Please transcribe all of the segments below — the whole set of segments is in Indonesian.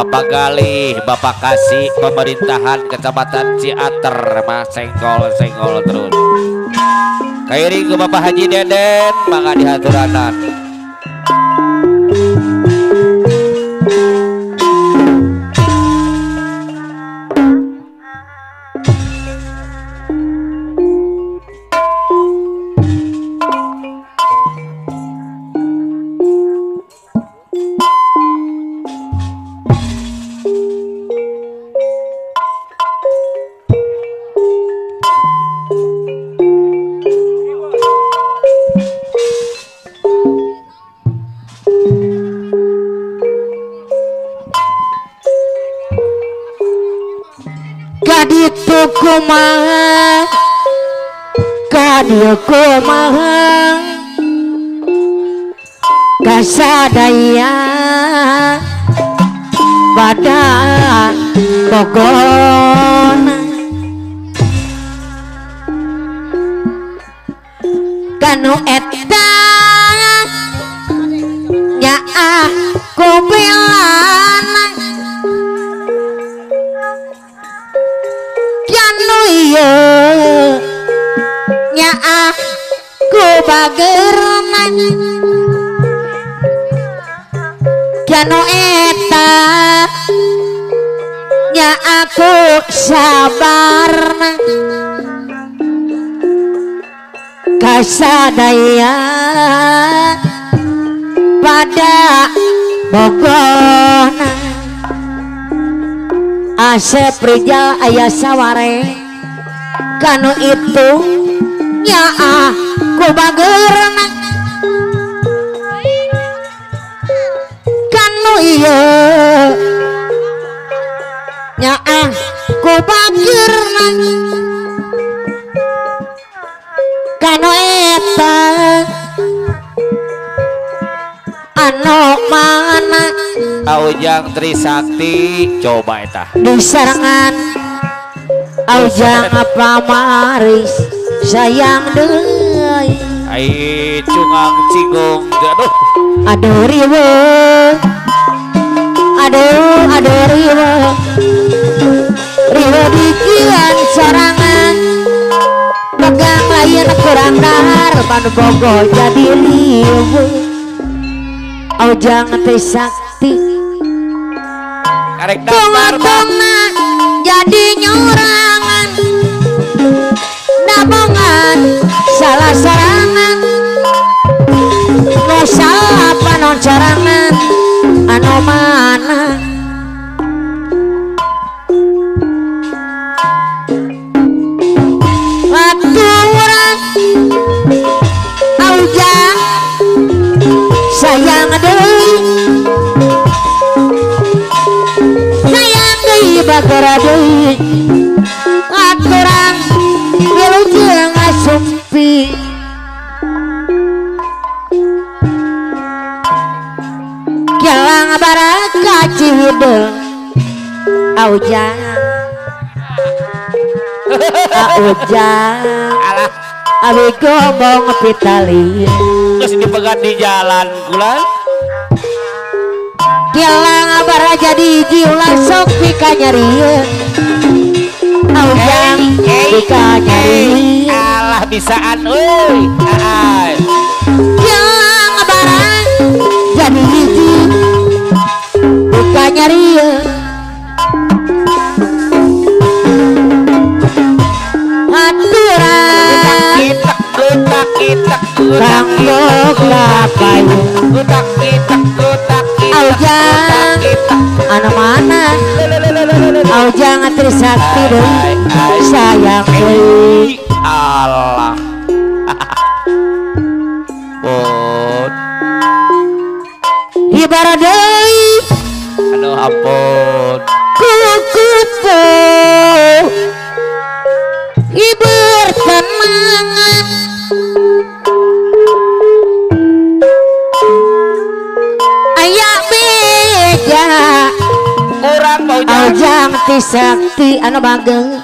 Bapak Galih, Bapak Kasih, pemerintahan Kecamatan Ciater, Mas senggol terus. Kairing ke Bapak Haji Deden, mangga dihaturanan. Kaditu kumaha kadieu kumaha kasadaya pada pokona kanu eta nyaah kupilana kanu ieu nyaah kubageurna kanu eta nya aku sabarna kasadaya pada bogona Asep Rijal aya saware kanu itu nyaah kubageurna kanu ieu nyaah kubageurna kanu eta anu mana Aujang Trisakti coba eta disarangan Aujang apa maris sayang deui ai cungang cinggung aduh riwe aduh riwe dikian sorangan pegang layan kurang dahar panu bogo jadi riwe Aujang Trisakti karek daftar jadi nyurangan nabongan salah sorangan no salah panon sorangan anu mana aturan Aujang sayang deui sayang deui bagara deui aturan wilujeng ngasumpi kialang baraka ciwideng Aujang alah abi gobong pitali geus dipegat di jalan kulan kialang bara jadi jiulah sok pika nyarieun Aujang pika nyarieun alah bisaan euy kialang bara jadi hiji pika nyarieun aturan kita kanggo kapayun Aujang anu mana Aujang Trisakti deui sayang deui Allah Bot ibarat deui aduh ampun kukupu iber tenangan ayak beja kurang mau Aujang Trisakti anu bageng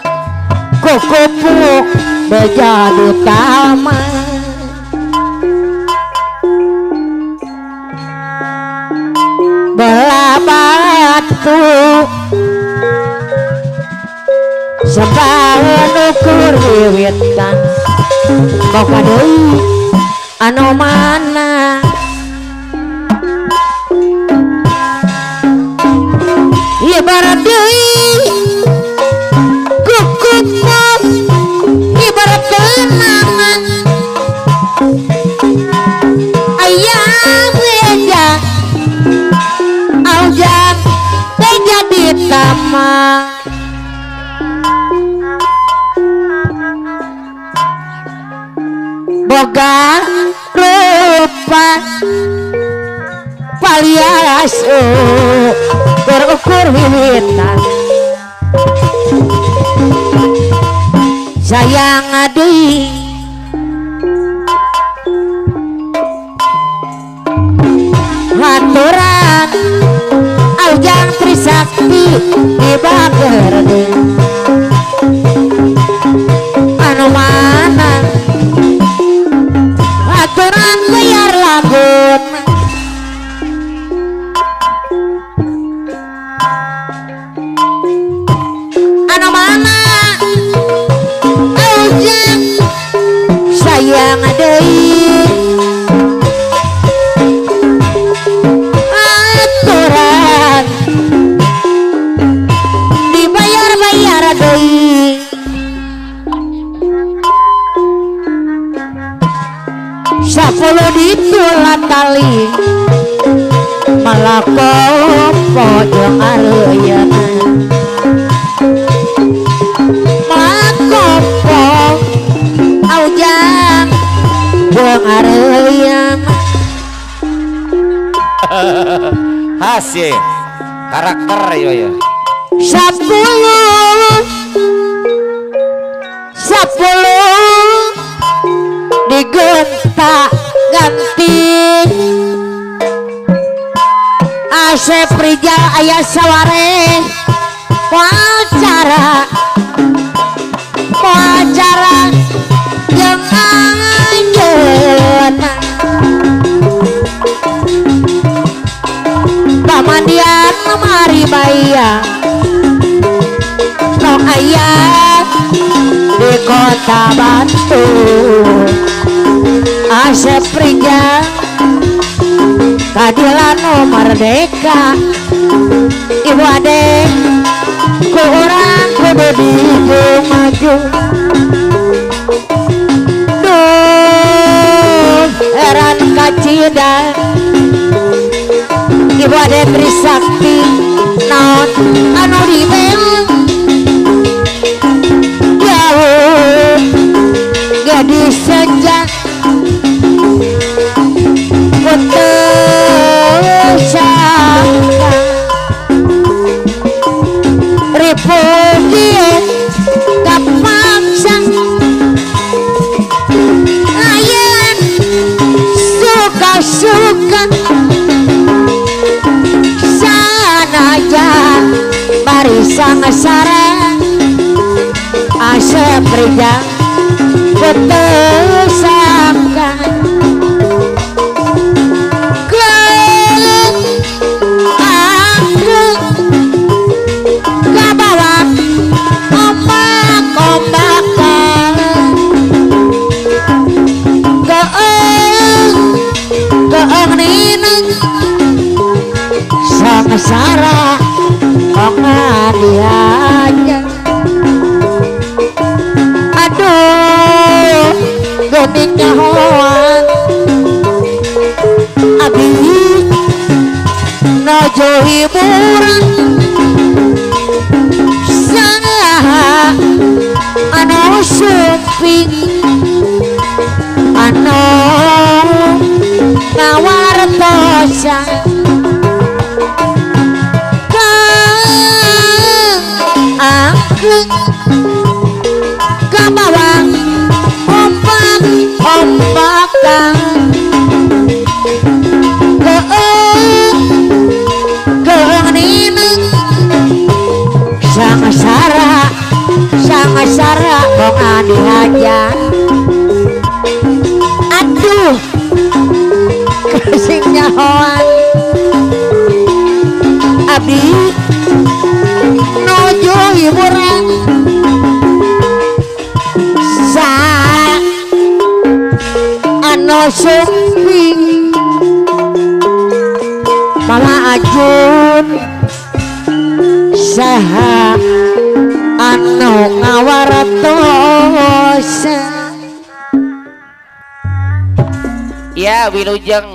kukupu beja utama belabat batu sebahan ukur wiwitan boga deui anu mana ibarat deui kukupop ibarat kenangan ayam beja aujang beja di taman boga rupa palias berukur wiwitan sayang aduh haturan aujang Trisakti di bager anu mana haturan bayar lamun anu mana aujang sayang deui aturan dibayar-bayar deui sapuluh ditulah tali malakopo jeung areuyana malakopo aujang jeung areuyana hasil karakter ya sepuluh digonta ganti Asep Rijal ayah saware wawancara yang anjeuna pamandian mari bayar no ayah di kota Batu Asep Rijal keadilan merdeka ibu adek ku orang kudu maju duh heran kacidan ibu adek Trisakti naon anu dibel jauh gadis sejak putus sangka repugi kapaksa ayen suka-suka sanaja barisan sareng Asep Rijal putus sangka Sarah kok diaja aduh geuning nyahoan abi nojo hiburan saha anu suping anu ngawartosan kabawang ombak-ombakan keungineng sang sara bonga dihajar aduh kesing nyahoan abdi nuju hiburan sa anu sumping malah ajun saha anu ngawartos ya Wilujeng